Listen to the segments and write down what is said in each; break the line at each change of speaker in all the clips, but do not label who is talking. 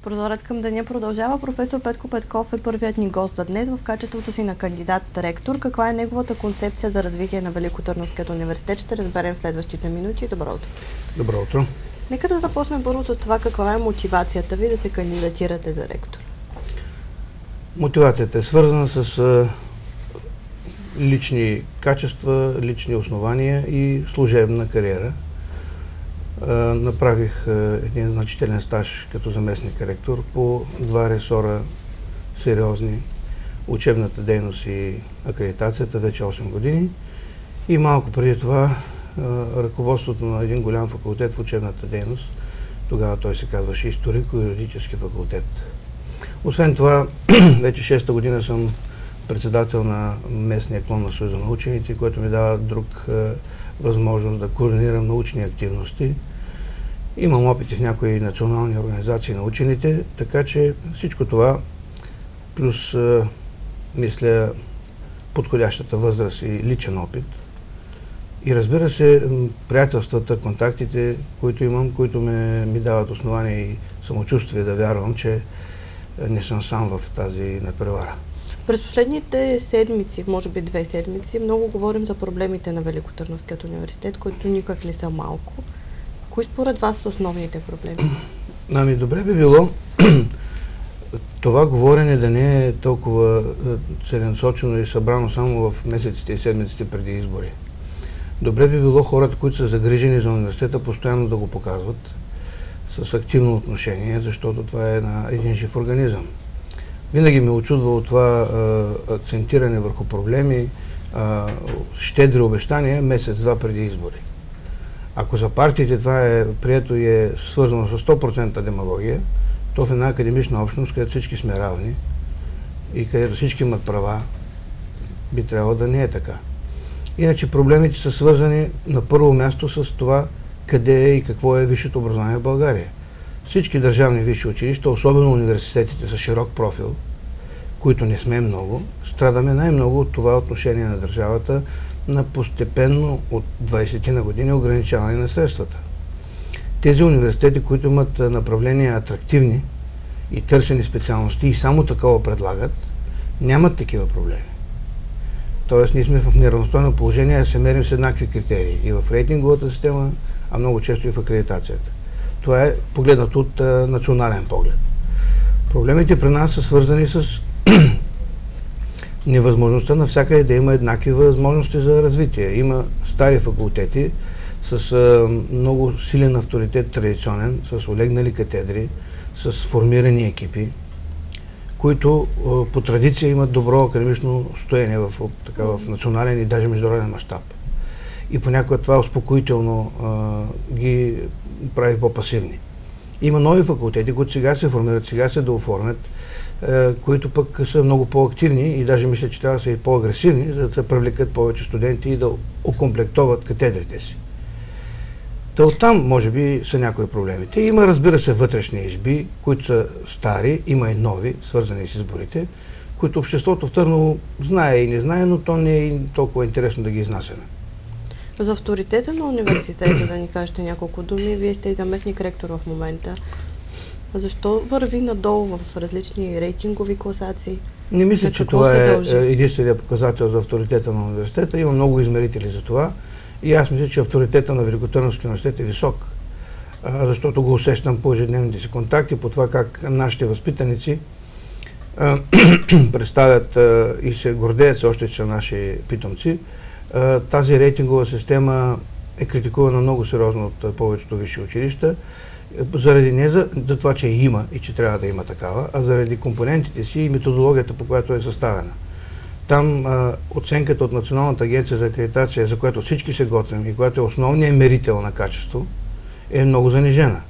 Прозорец към деня продължава. Професор Петко Петков е първият ни гост за днес в качеството си на кандидат-ректор. Каква е неговата концепция за развитие на Великотърновският университет? Ще разберем в следващите минути. Добро утро.
Добро утро.
Нека да започнем първо с това, каква е мотивацията ви да се кандидатирате за ректор.
Мотивацията е свързана с лични качества, лични основания и служебна кариера. Направих един значителен стаж като заместник ректор по два ресора сериозни: учебната дейност и акредитацията, вече 8 години. И малко преди това ръководството на един голям факултет в учебната дейност. Тогава той се казваше Историко-юридически факултет. Освен това, вече 6-та година съм председател на местния клон на Съюза на учените, което ми дава друг възможност да координирам научни активности. Имам опити в някои национални организации на учените, така че всичко това, плюс, мисля, подходящата възраст и личен опит, и разбира се, приятелствата, контактите, които имам, които ми дават основание и самочувствие да вярвам, че не съм сам в тази надпревара.
През последните седмици, може би 2 седмици, много говорим за проблемите на Великотърновският университет, които никак не са малко. Кои според вас са основните проблеми?
Ами, добре би било това говорене да не е толкова целенасочено и събрано само в месеците и седмиците преди избори. Добре би било хората, които са загрижени за университета, постоянно да го показват с активно отношение, защото това е един жив организъм. Винаги ме очудва от това акцентиране върху проблеми, щедри обещания месец-два преди избори. Ако за партиите това е прието и е свързано с 100% демагогия, то в една академична общност, където всички сме равни и където всички имат права, би трябвало да не е така. Иначе проблемите са свързани на първо място с това къде е и какво е висшето образование в България. Всички държавни висши училища, особено университетите с широк профил, които не сме много, страдаме най-много от това отношение на държавата на постепенно от 20 на години ограничаване на средствата. Тези университети, които имат направления атрактивни и търсени специалности и само такова предлагат, нямат такива проблеми. Тоест, ние сме в неравностойно положение да се мерим с еднакви критерии и в рейтинговата система, а много често и в акредитацията. Това е погледнато от национален поглед. Проблемите при нас са свързани с невъзможността навсякъде да има еднакви възможности за развитие. Има стари факултети с много силен авторитет традиционен, с олегнали катедри, с формирани екипи, които по традиция имат добро академично стояние в национален и даже международен мащаб. И понякога това успокоително ги прави по-пасивни. Има нови факултети, които сега се формират, сега се да оформят, които пък са много по-активни и даже мисля, че трябва да са и по-агресивни, за да привлекат повече студенти и да окомплектоват катедрите си. Та оттам, може би, са някои проблемите. Има, разбира се, вътрешни изби, които са стари, има и нови, свързани с изборите, които обществото в Търново знае и не знае, но то не е толкова интересно да ги изнасяме.
За авторитета на университета да ни кажете няколко думи. Вие сте и заместник ректор в момента. Защо върви надолу в различни рейтингови класации?
Не мисля, че това е единственият показател за авторитета на университета. Има много измерители за това. И аз мисля, че авторитета на Великотърновския университет е висок, защото го усещам по ежедневните си контакти, по това как нашите възпитаници представят и се гордеят се още, че са наши питомци. Тази рейтингова система е критикувана много сериозно от повечето висши училища, заради не за това, че има и че трябва да има такава, а заради компонентите си и методологията, по която е съставена. Там оценката от Националната агенция за акредитация, за която всички се готвим и която е основният мерител на качество, е много занижена.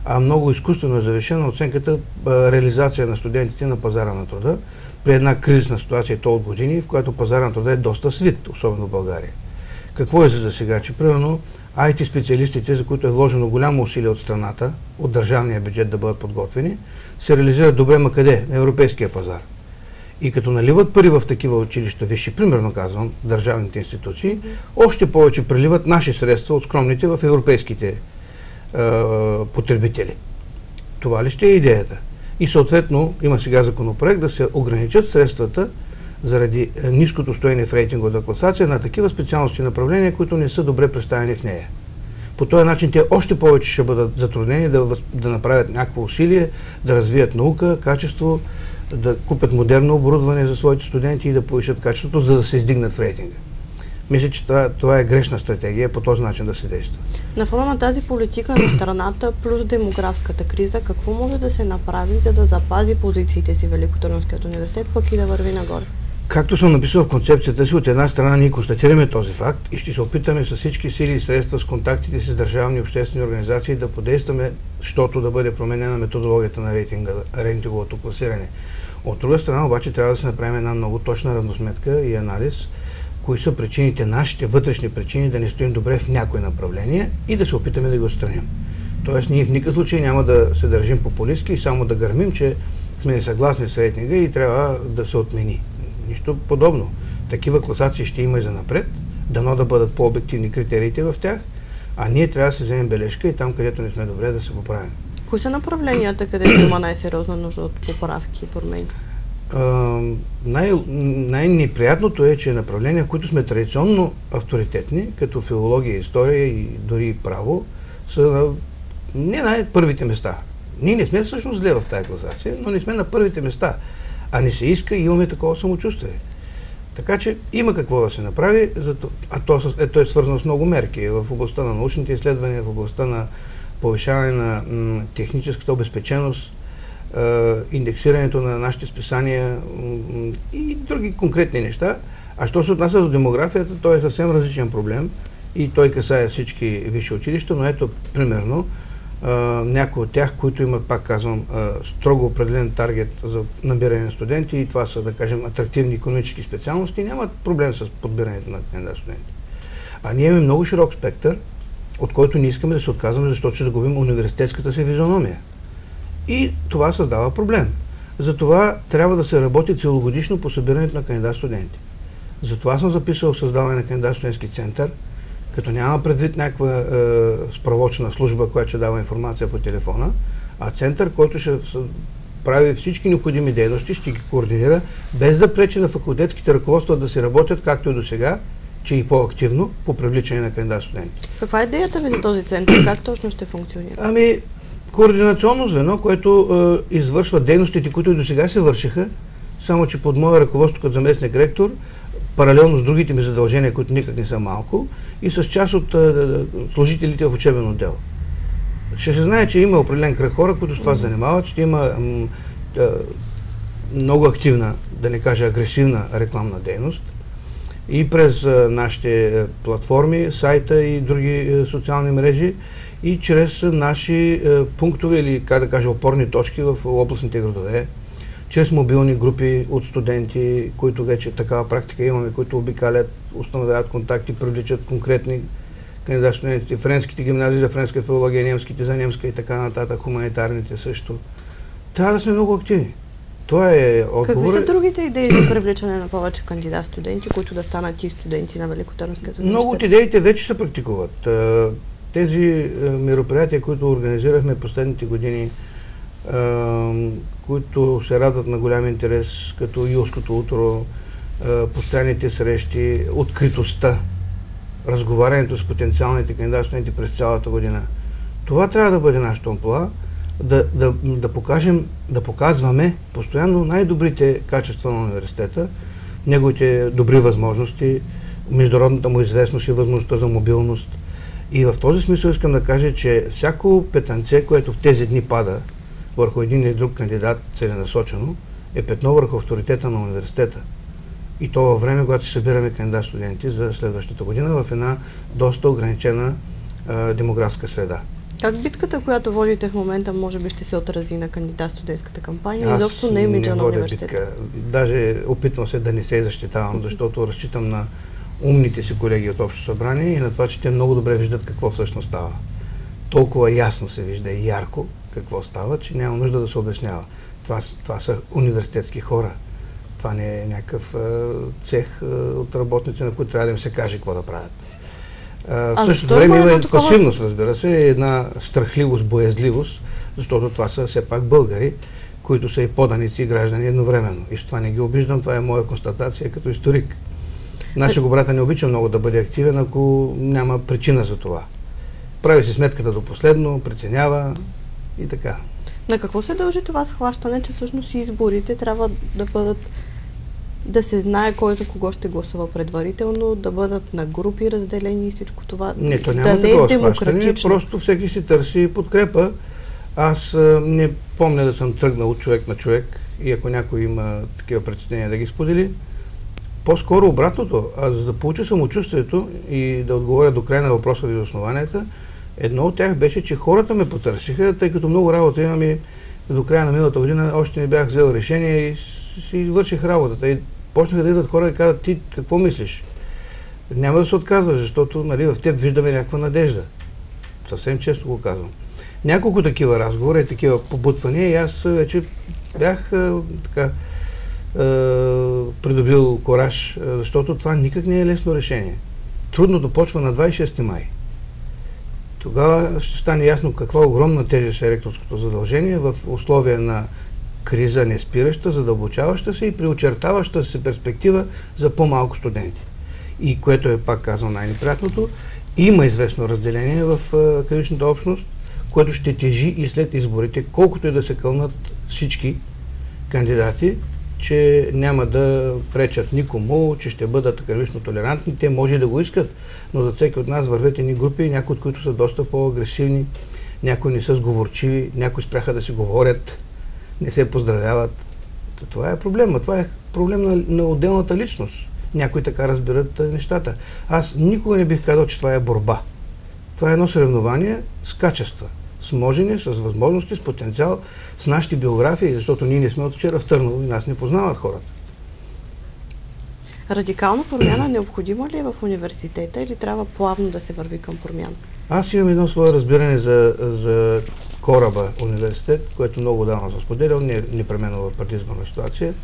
А много изкуствено е завишена оценката реализация на студентите на пазара на труда при една кризисна ситуация, и то от години, в която пазара на труда е доста свит, особено в България. Какво е за сега? Че примерно IT специалистите, за които е вложено голямо усилие от страната, от държавния бюджет да бъдат подготвени, се реализират добре, ма къде? На европейския пазар. И като наливат пари в такива училища, висши, примерно казвам, държавните институции, още повече преливат наши средства от скромните в европейските потребители. Това ли ще е идеята? И съответно има сега законопроект да се ограничат средствата заради ниското стоене в рейтинговата класация на такива специалности и направления, които не са добре представени в нея. По този начин те още повече ще бъдат затруднени да направят някакво усилие, да развият наука, качество, да купят модерно оборудване за своите студенти и да повишат качеството, за да се издигнат в рейтинга. Мисля, че това е грешна стратегия по този начин да се действа.
На фона на тази политика на страната плюс демографската криза, какво може да се направи, за да запази позициите си Великотърновският университет, пък и да върви нагоре?
Както съм написал в концепцията си, от една страна ние констатираме този факт и ще се опитаме с всички сили и средства, с контактите си с държавни и обществени организации да подействаме, защото да бъде променена методологията на рейтинговото класиране. От друга страна обаче трябва да се направим една много точна равносметка и анализ, кои са причините, нашите вътрешни причини да не стоим добре в някое направление и да се опитаме да ги отстраним. Тоест ние в никакъв случай няма да се държим популистки и само да гърмим, че сме несъгласни с рейтинга и трябва да се отмени. Нищо подобно. Такива класации ще има и занапред, дано да бъдат по-обективни критериите в тях, а ние трябва да се вземем бележка и там, където не сме добре, да се поправим.
Кои са направленията, където има най-сериозна нужда от поправки и промени?
Най-неприятното е, че направления, в които сме традиционно авторитетни, като филология, история и дори право, са на не най-първите места. Ние не сме всъщност зле в тази класация, но не сме на първите места. А не се иска и имаме такова самочувствие. Така че има какво да се направи, а то е свързано с много мерки в областта на научните изследвания, в областта на повишаване на техническата обезпеченост, индексирането на нашите списания и други конкретни неща. А що се отнася до демографията, той е съвсем различен проблем и той касае всички висши училища, но ето примерно някои от тях, които имат, пак казвам, строго определен таргет за набиране на студенти и това са, да кажем, атрактивни икономически специалности, нямат проблем с подбирането на кандидат студенти. А ние имаме много широк спектър, от който не искаме да се отказваме, защото ще загубим университетската си физиономия. И това създава проблем. Затова трябва да се работи целогодишно по събирането на кандидат студенти. Затова съм записал създаване на кандидат студентски център, като няма предвид някаква справочна служба, която ще дава информация по телефона, а център, който ще прави всички необходими дейности, ще ги координира, без да пречи на факултетските ръководства да си работят, както и до сега, че и по-активно по привличане на кандидат студенти.
Каква е идеята ви за този център? Как точно ще функционира?
Координационно звено, което извършва дейностите, които и до сега се вършиха, само че под мое ръководство като заместник ректор, паралелно с другите ми задължения, които никак не са малко, и с част от служителите в учебен отдел. Ще се знае, че има определен кръг хора, които с това се занимават, ще има много активна, да не кажа агресивна рекламна дейност и през нашите платформи, сайта и други социални мрежи и чрез наши пунктове или, как да кажа, опорни точки в областните градове, чрез мобилни групи от студенти, които вече такава практика имаме, които обикалят, установяват контакти, привличат конкретни кандидат студенти, френските гимназии за френска филология, немските за немска и така нататък, хуманитарните също. Трябва да сме много активни. Това е отговор.
Какви са другите идеи за привличане на повече кандидат студенти, които да станат и студенти на Великотърновският университет?
Много от идеите вече се практикуват. Тези мероприятия, които организирахме последните години, които се радват на голям интерес, като Юлското утро, постоянните срещи, откритостта, разговарянето с потенциалните кандидат студенти през цялата година. Това трябва да бъде нашето амплоа, да показваме постоянно най-добрите качества на университета, неговите добри възможности, международната му известност и възможността за мобилност. И в този смисъл искам да кажа, че всяко петънце, което в тези дни пада върху един или друг кандидат целенасочено, е петно върху авторитета на университета. И то във време, когато се събираме кандидат студенти за следващата година в една доста ограничена демографска среда.
Как битката, която водите в момента, може би ще се отрази на кандидат студентската кампания и изобщо на имиджа на университета?
Даже опитвам се да не се защитавам, защото разчитам на умните си колеги от Общо събрание и на това, че те много добре виждат какво всъщност става. Толкова ясно се вижда и ярко какво става, че няма нужда да се обяснява. Това са университетски хора. Това не е някакъв цех от работници, на които трябва да им се каже какво да правят. В същото време има пасивност, разбира се, една страхливост, боязливост, защото това са все пак българи, които са и поданици и граждани едновременно. И с това не ги обиждам, това е моя констатация като историк. Нашият брата не обича много да бъде активен, ако няма причина за това. Прави си сметката до последно, преценява и така.
На какво се дължи това схващане, че всъщност изборите трябва да бъдат, да се знае кой за кого ще гласува предварително, да бъдат на групи разделени и всичко това?
Не, то няма такова схващане, просто всеки си търси подкрепа. Аз не помня да съм тръгнал от човек на човек и ако някой има такива притеснения да ги сподели. По-скоро обратното, за да получа самочувствието и да отговоря до края на въпроса ви за основанията, едно от тях беше, че хората ме потърсиха, тъй като много работа имам и до края на миналата година още не бях взел решение и си извърших работата. И почнаха да идват хора и казват: ти какво мислиш? Няма да се отказваш, защото нали, в теб виждаме някаква надежда. Съвсем честно го казвам. Няколко такива разговора и такива побутвания и аз вече бях придобил кораж, защото това никак не е лесно решение. Трудното почва на 26 май. Тогава ще стане ясно каква огромна тежест е ректорското задължение в условия на криза, неспираща, задълбочаваща се и приочертаваща се перспектива за по-малко студенти. И което е, пак казвам, най-неприятното, има известно разделение в академичната общност, което ще тежи и след изборите, колкото и да се кълнат всички кандидати, че няма да пречат никому, че ще бъдат академично толерантни. Те може да го искат, но за всеки от нас вървят едни групи, някои от които са доста по-агресивни, някои не са сговорчиви, някои спряха да си говорят, не се поздравяват. Това е проблема. Това е проблем на отделната личност. Някои така разбират нещата. Аз никога не бих казал, че това е борба. Това е едно съревнование с качества, с можене, с възможности, с потенциал, с нашите биографии, защото ние не сме от вчера в Търново и нас не познават хората.
Радикална промяна необходима ли е в университета или трябва плавно да се върви към промяна?
Аз имам едно свое разбиране за кораба университет, което много давно съм споделял, не непременно в предизборна ситуация.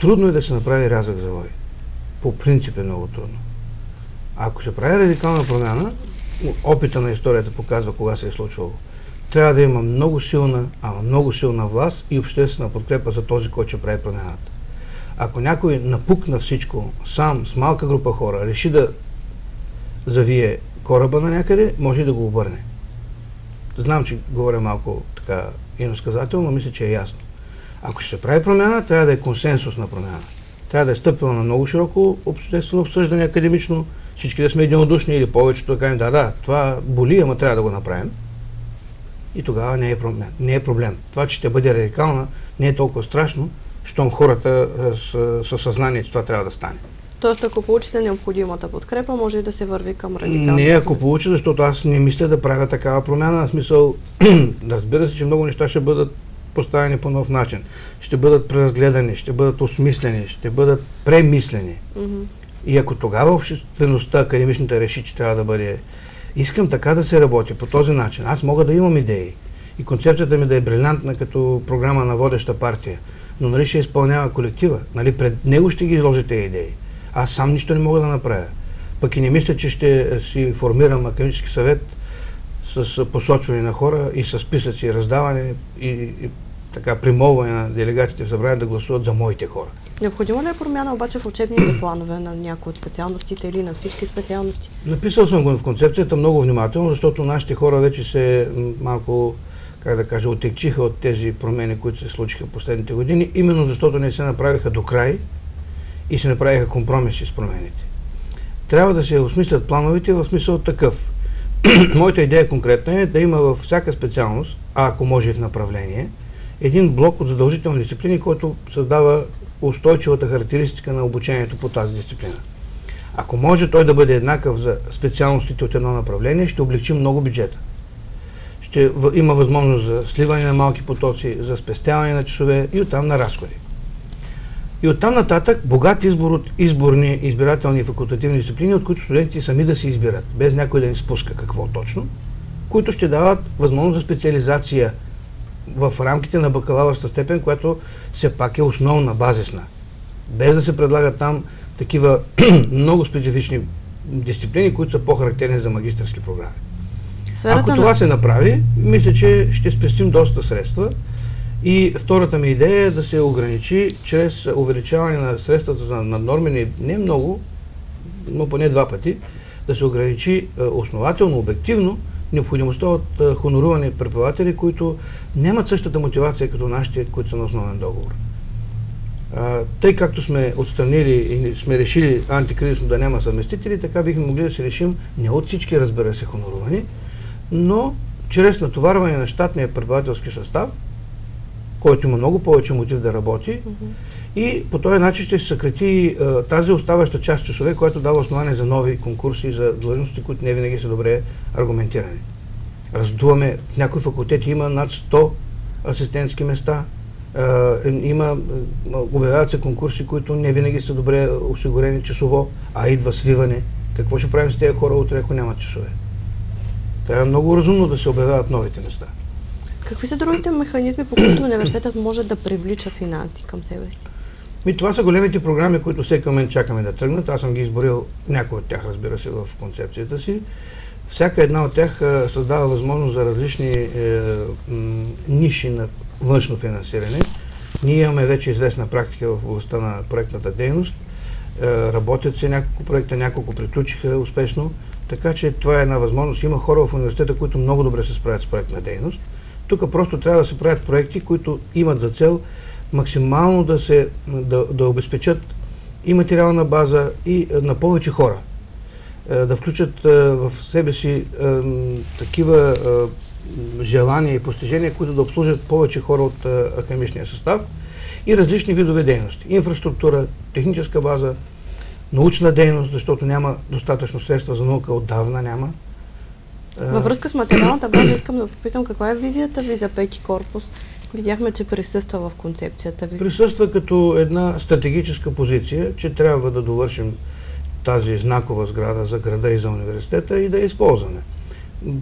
Трудно е да се направи рязък завой. По принцип е много трудно. Ако се прави радикална промяна, опита на историята показва кога се е случвало. Трябва да има много силна власт и обществена подкрепа за този, който ще прави промяната. Ако някой напукна всичко сам, с малка група хора, реши да завие кораба на някъде, може и да го обърне. Знам, че говоря малко така иносказателно, но мисля, че е ясно. Ако ще се прави промяна, трябва да е консенсус на промяна. Трябва да е стъпила на много широко обществено обсъждане академично, всички да сме единодушни или повечето да кажем: да, това боли, ама трябва да го направим. И тогава не е проблем. Това, че ще бъде радикална, не е толкова страшно, щом хората със съзнание, че това трябва да стане.
Тоест, ако получите необходимата подкрепа, може и да се върви към радикална.
Не, ако получи, защото аз не мисля да правя такава промяна. В смисъл, разбира се, че много неща ще бъдат поставени по нов начин. Ще бъдат преразгледани, ще бъдат осмислени, ще бъдат премислени. И ако тогава обществеността, академичната, реши, че трябва да бъде... Искам така да се работи, по този начин. Аз мога да имам идеи. И концепцията ми да е брилянтна като програма на водеща партия. Но нали ще изпълнява колектива. Нали пред него ще ги изложите идеи. Аз сам нищо не мога да направя. Пък и не мисля, че ще си формирам академически съвет с посочване на хора и с списъци, раздаване и така примолване на делегатите в събрание да гласуват за моите хора.
Необходимо ли е промяна обаче в учебните планове на някои от специалностите или на всички специалности?
Написал съм го в концепцията много внимателно, защото нашите хора вече се малко, как да кажа, отекчиха от тези промени, които се случиха последните години, именно защото не се направиха до край и се направиха компромиси с промените. Трябва да се осмислят плановете в смисъл такъв. Моята идея конкретна е да има във всяка специалност, а ако може и в направление, един блок от задължителни дисциплини, който създава устойчивата характеристика на обучението по тази дисциплина. Ако може той да бъде еднакъв за специалностите от едно направление, ще облегчим много бюджета. Ще има възможност за сливане на малки потоци, за спестяване на часове и оттам на разходи. И оттам нататък богат избор от изборни, избирателни и факултативни дисциплини, от които студентите сами да се избират, без някой да ни спуска какво точно, които ще дават възможност за специализация в рамките на бакалавърска степен, която все пак е основна, базисна. Без да се предлагат там такива много специфични дисциплини, които са по-характерни за магистърски програми. Ако това се направи, мисля, че ще спестим доста средства И втората ми идея е да се ограничи чрез увеличаване на средствата за наднормени, не много, но поне 2 пъти, да се ограничи основателно, обективно необходимостта от хонорувани преподаватели, които нямат същата мотивация като нашите, които са на основен договор. Тъй както сме отстранили и сме решили антикризисно да няма съвместители, така бихме могли да се решим не от всички, разбира се, хонорувани, но чрез натоварване на щатния преподавателски състав, който има много повече мотив да работи, и по този начин ще се съкрати тази оставаща част часове, която дава основание за нови конкурси, за длъжности, които не винаги са добре аргументирани. Раздуваме, в някои факултети има над 100 асистентски места, обявяват се конкурси, които не винаги са добре осигурени часово, а идва свиване. Какво ще правим с тези хора утре, ако нямат часове? Трябва много разумно да се обявяват новите места.
Какви са другите механизми, по които университетът може да привлича финанси към себе си?
Това са големите програми, които всеки момент чакаме да тръгнат. Аз съм ги изборил някои от тях, разбира се, в концепцията си. Всяка една от тях създава възможност за различни ниши на външно финансиране. Ние имаме вече известна практика в областта на проектната дейност. Работят се няколко проекта, няколко приключиха успешно, така че това е една възможност. Има хора в университета, които много добре се справят с проектна дейност. Тук просто трябва да се правят проекти, които имат за цел максимално да обезпечат и материална база, и на повече хора. Да включат в себе си такива желания и постижения, които да обслужат повече хора от академичния състав, и различни видове дейности. Инфраструктура, техническа база, научна дейност, защото няма достатъчно средства за наука, отдавна няма.
Във връзка с материалната база искам да попитам каква е визията ви за Пети корпус. Видяхме, че присъства в концепцията ви.
Присъства като една стратегическа позиция, че трябва да довършим тази знакова сграда за града и за университета и да я използваме.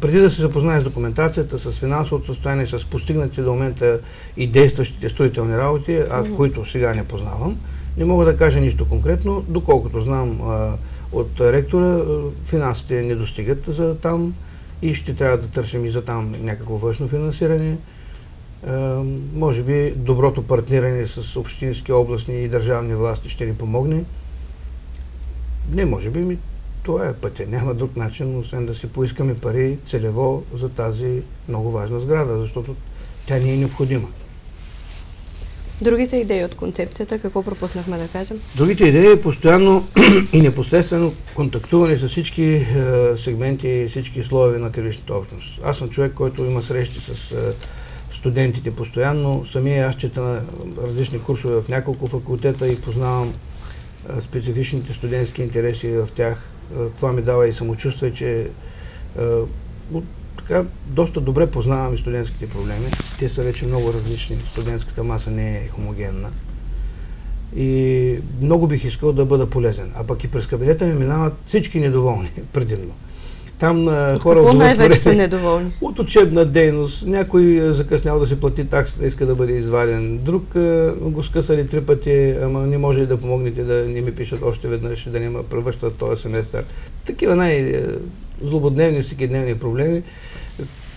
Преди да се запознае с документацията, с финансовото състояние, с постигнати до момента и действащите строителни работи, които сега не познавам, не мога да кажа нищо конкретно. Доколкото знам от ректора, финансите не достигат за там и ще трябва да търсим и за там някакво външно финансиране. Може би доброто партниране с общински, областни и държавни власти ще ни помогне. Не, може би това е пътя. Няма друг начин, освен да си поискаме пари целево за тази много важна сграда, защото тя ни е необходима.
Другите идеи от концепцията, какво пропуснахме да кажем?
Другите идеи е постоянно и непосредствено контактуване с всички сегменти, всички слоеве на академичната общност. Аз съм човек, който има срещи с студентите постоянно. Самия аз чета на различни курсове в няколко факултета и познавам специфичните студентски интереси в тях. Това ми дава и самочувствие, че така доста добре познавам и студентските проблеми. Те са вече много различни. Студентската маса не е хомогенна. И много бих искал да бъда полезен. А пък и през кабинета ми минават всички недоволни, предимно. Там хора
какво най-вече са недоволни?
От учебна дейност. Някой закъснял да си плати таксата, иска да бъде изваден. Друг го скъсали 3 пъти, ама не може ли да помогнете да не ми пишат още веднъж, да не ме превръщат този семестър. Такива най-злободневни, всекидневни проблеми,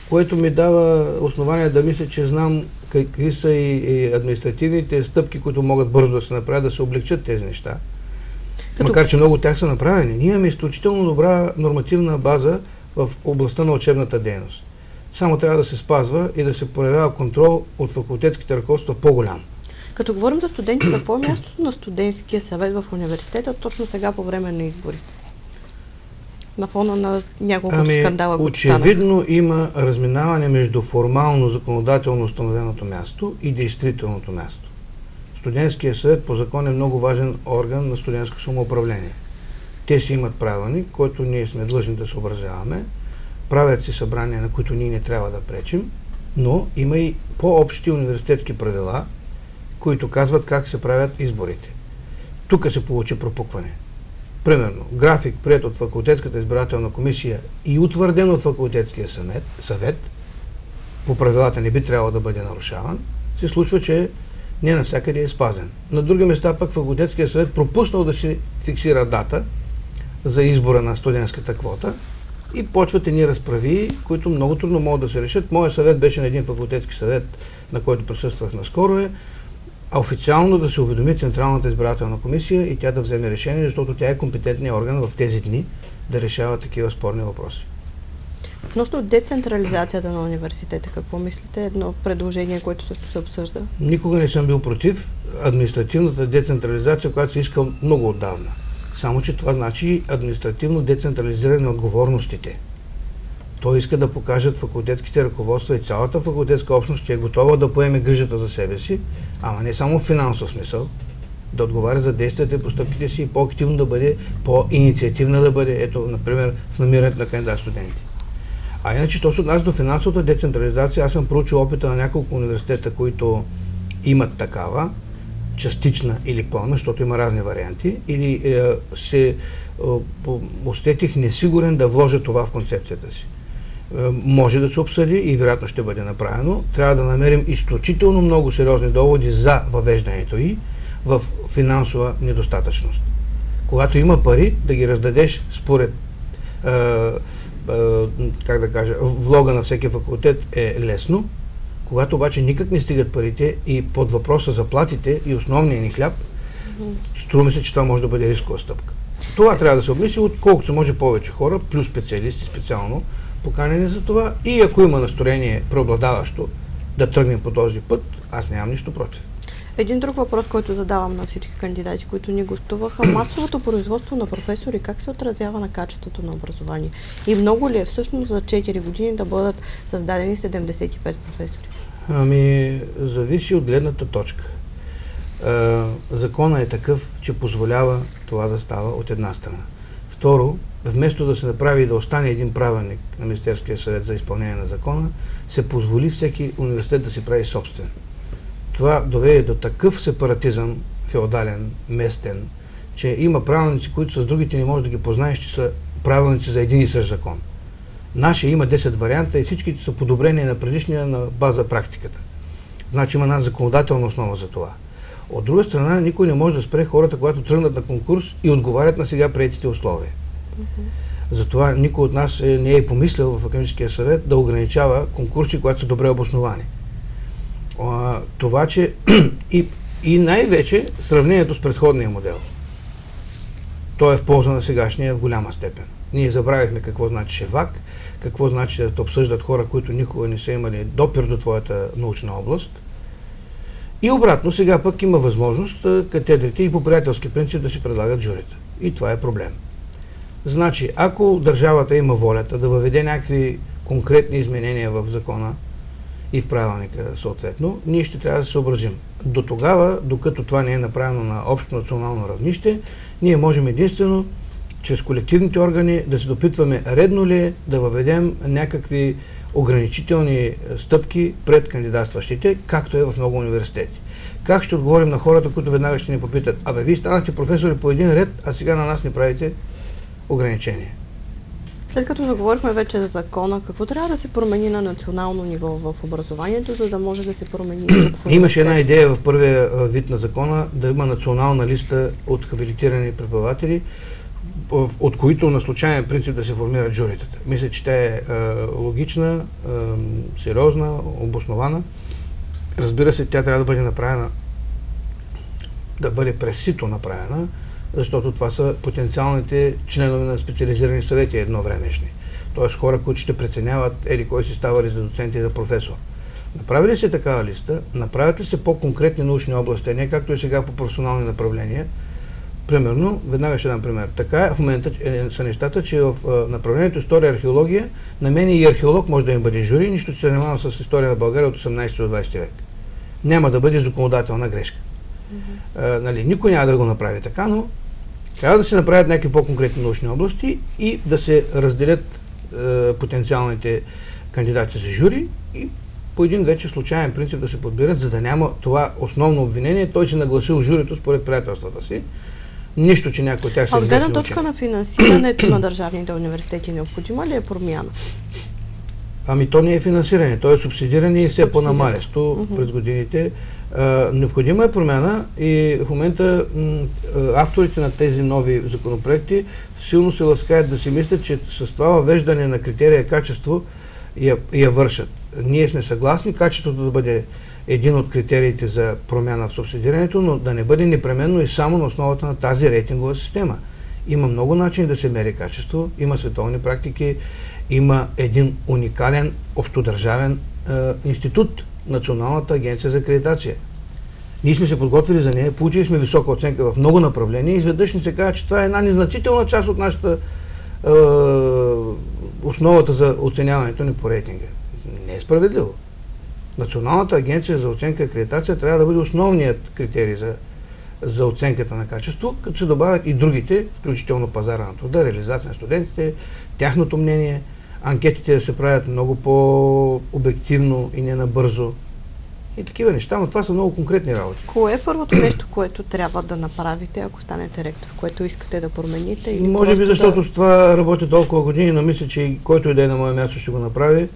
което ми дава основание да мисля, че знам какви са и административните стъпки, които могат бързо да се направят, да се облегчат тези неща. Макар че много от тях са направени. Ние имаме изключително добра нормативна база в областта на учебната дейност. Само трябва да се спазва и да се проявява контрол от факултетските ръководства по-голям.
Като говорим за студенти, какво е мястото на студентския съвет в университета точно сега по време на избори? На фона на няколко скандала, които
очевидно има разминаване между формално законодателно установеното място и действителното място. Студентския съвет по закон е много важен орган на студентско самоуправление. Те си имат правилник, който ние сме длъжни да съобразяваме. Правят си събрания, на които ние не трябва да пречим, но има и по-общи университетски правила, които казват как се правят изборите. Тук се получи пропукване. Примерно, график, приет от факултетската избирателна комисия и утвърден от факултетския съвет, по правилата не би трябвало да бъде нарушаван, се случва, че не навсякъде е спазен. На други места пък факултетския съвет пропуснал да си фиксира дата за избора на студентската квота и почват едни разправи, които много трудно могат да се решат. Моят съвет беше на един факултетски съвет, на който присъствах наскоро, официално да се уведоми Централната избирателна комисия и тя да вземе решение, защото тя е компетентният орган в тези дни да решава такива спорни въпроси.
Относно децентрализацията на университета, какво мислите? Едно предложение, което също се обсъжда.
Никога не съм бил против административната децентрализация, която се иска много отдавна. Само че това значи административно децентрализиране на отговорностите. Той иска да покажат факултетските ръководства и цялата факултетска общност, че е готова да поеме грижата за себе си, ама не само в финансов смисъл, да отговаря за действията и постъпките си и по-активно да бъде, по-инициативна да бъде, ето, например, в намирането на кандидат студенти. А иначе, що се отнася до финансовата децентрализация, аз съм проучил опита на няколко университета, които имат такава, частична или пълна, защото има разни варианти, или се усетих несигурен да вложа това в концепцията си. Може да се обсъди и вероятно ще бъде направено. Трябва да намерим изключително много сериозни доводи за въвеждането й в финансова недостатъчност. Когато има пари, да ги раздадеш според как да кажа, влога на всеки факултет е лесно. Когато обаче никак не стигат парите и под въпроса заплатите и основния ни хляб, струва ми се, че това може да бъде рискова стъпка. Това трябва да се обмисли от колкото се може повече хора, плюс специалисти специално, поканени за това, и ако има настроение преобладаващо да тръгнем по този път, аз нямам нищо против.
Един друг въпрос, който задавам на всички кандидати, които ни гостуваха, масовото производство на професори, как се отразява на качеството на образование? И много ли е всъщност за 4 години да бъдат създадени 75 професори?
Ами, зависи от гледната точка. Законът е такъв, че позволява това да става от една страна. Второ, вместо да се направи и да остане един правилник на Министерския съвет за изпълнение на закона, се позволи всеки университет да си прави собствен. Това доведе до такъв сепаратизъм, феодален, местен, че има правилници, които с другите не можеш да ги познаеш, че са правилници за един и същ закон. Нашия има 10 варианта и всичките са подобрения на предишния на база практиката. Значи има една законодателна основа за това. От друга страна, никой не може да спре хората, когато тръгнат на конкурс и отговарят на сега приетите условия. Затова никой от нас не е помислил в Академическия съвет да ограничава конкурси, които са добре обосновани. Това, че и най-вече сравнението с предходния модел. Той е в полза на сегашния в голяма степен. Ние забравихме какво значи шевак, какво значи да те обсъждат хора, които никога не са имали допир до твоята научна област. И обратно, сега пък има възможност катедрите и по приятелски принцип да си предлагат журите. И това е проблем. Значи, ако държавата има волята да въведе някакви конкретни изменения в закона и в правилника съответно, ние ще трябва да се съобразим. До тогава, докато това не е направено на общо национално равнище, ние можем единствено чрез колективните органи да се допитваме редно ли е да въведем някакви ограничителни стъпки пред кандидатстващите, както е в много университети. Как ще отговорим на хората, които веднага ще ни попитат: абе, вие станахте професори по един ред, а сега на нас не правите ограничения?
След като заговорихме вече за закона, какво трябва да се промени на национално ниво в образованието, за да може да се промени тук в университета?
Имаше една идея в първия вид на закона да има национална листа от хабилитирани преподаватели, от които на случайен принцип да се формират журитата. Мисля, че тя е логична, сериозна, обоснована. Разбира се, тя трябва да бъде направена, да бъде през сито направена, защото това са потенциалните членове на специализирани съвети едновремешни. Тоест хора, които ще преценяват кой си ставали за доцент и за професор. Направи ли се такава листа? Направят ли се по-конкретни научни области, не както и сега по професионални направления? Примерно, веднага ще дам пример. Така в момента са нещата, че в направлението история и археология, на мен и археолог може да им бъде жури, нищо се занимава с история на България от 18 до 20 век. Няма да бъде законодателна грешка. Никой няма да го направи така, но трябва да се направят някакви по-конкретни научни области и да се разделят потенциалните кандидати за жури и по един вече случайен принцип да се подбират, за да няма това основно обвинение. Той се нагласил журито според приятелствата си. Нищо, че някой от тях са
известни учени. От гледна точка на финансирането на държавните университети, необходима ли е промяна?
Ами то не е финансиране, то е субсидиране и все по-намалящо през годините. Необходима е промяна и в момента авторите на тези нови законопроекти силно се ласкаят да си мислят, че с това въвеждане на критерия качество я вършат. Ние сме съгласни качеството да бъде един от критериите за промяна в субсидирането, но да не бъде непременно и само на основата на тази рейтингова система. Има много начини да се мери качество, има световни практики, има един уникален общодържавен институт, Националната агенция за акредитация. Ние сме се подготвили за нея, получили сме висока оценка в много направления и изведнъж ни се казва, че това е една незначителна част от нашата основата за оценяването ни по рейтинга. Не е справедливо. Националната агенция за оценка и акредитация трябва да бъде основният критерий за оценката на качество, като се добавят и другите, включително пазара на труда, реализация на студентите, тяхното мнение, анкетите да се правят много по-обективно и не набързо и такива неща, но това са много конкретни работи.
Кое е първото нещо, което трябва да направите, ако станете ректор, което искате да промените? Или
може би защото с това работя толкова години, но мисля, че и който и да е на мое място ще го направи.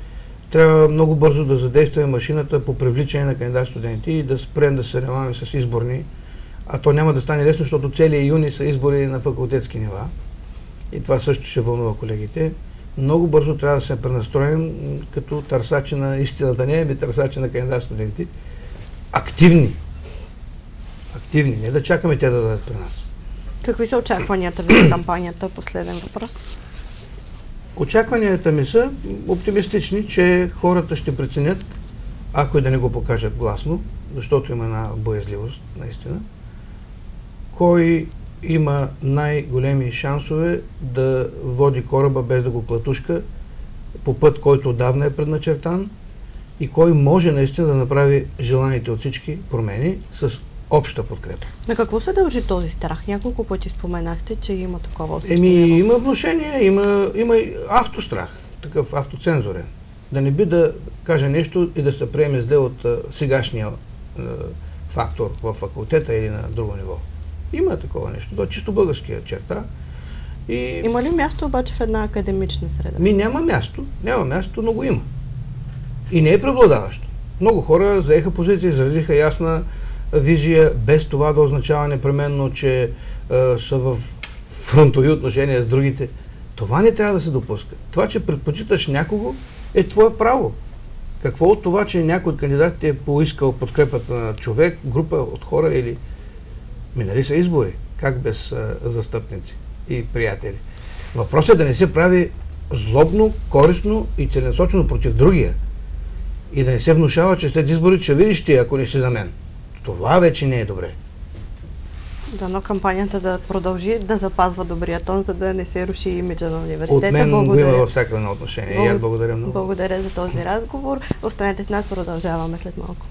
Трябва много бързо да задейства машината по привличане на кандидат-студенти и да спрем да се занимаваме с изборни. А то няма да стане лесно, защото целият юни са избори на факултетски нива. И това също ще вълнува колегите. Много бързо трябва да се пренастроим като търсачи на истината, не ами търсачи на кандидат-студенти. Активни. Активни. Не да чакаме те да дадат при нас.
Какви са очакванията ви за кампанията? Последен въпрос.
Очакванията ми са оптимистични, че хората ще преценят, ако и да не го покажат гласно, защото има една боязливост, наистина, кой има най-големи шансове да води кораба без да го клатушка по път, който отдавна е предначертан и кой може наистина да направи желаните от всички промени с обща подкрепа.
На какво се дължи този страх? Няколко пъти споменахте, че има такова
усещане. Има внушение, има и автострах, такъв автоцензурен. Да не би да каже нещо и да се приеме зле от сегашния фактор в факултета или на друго ниво. Има такова нещо. Това е чисто българския черта.
Има ли място обаче в една академична среда?
Няма място, но го има. И не е преобладаващо. Много хора заеха позиция, изразиха ясна визия, без това да означава непременно, че са в фронтови отношения с другите. Това не трябва да се допуска. Това, че предпочиташ някого, е твое право. Какво от това, че някой от кандидатите е поискал подкрепата на човек, група от хора или... Минали са избори. Как без застъпници и приятели? Въпросът е да не се прави злобно, корисно и целенасочено против другия. И да не се внушава, че след изборите ще видиш ти, ако не си за мен. Това вече не е добре.
Дано кампанията да продължи да запазва добрия тон, за да не се руши имиджа на университета.
От мен го има във всяко едно отношение. И аз благодаря много.
Благодаря за този разговор. Останете с нас, продължаваме след малко.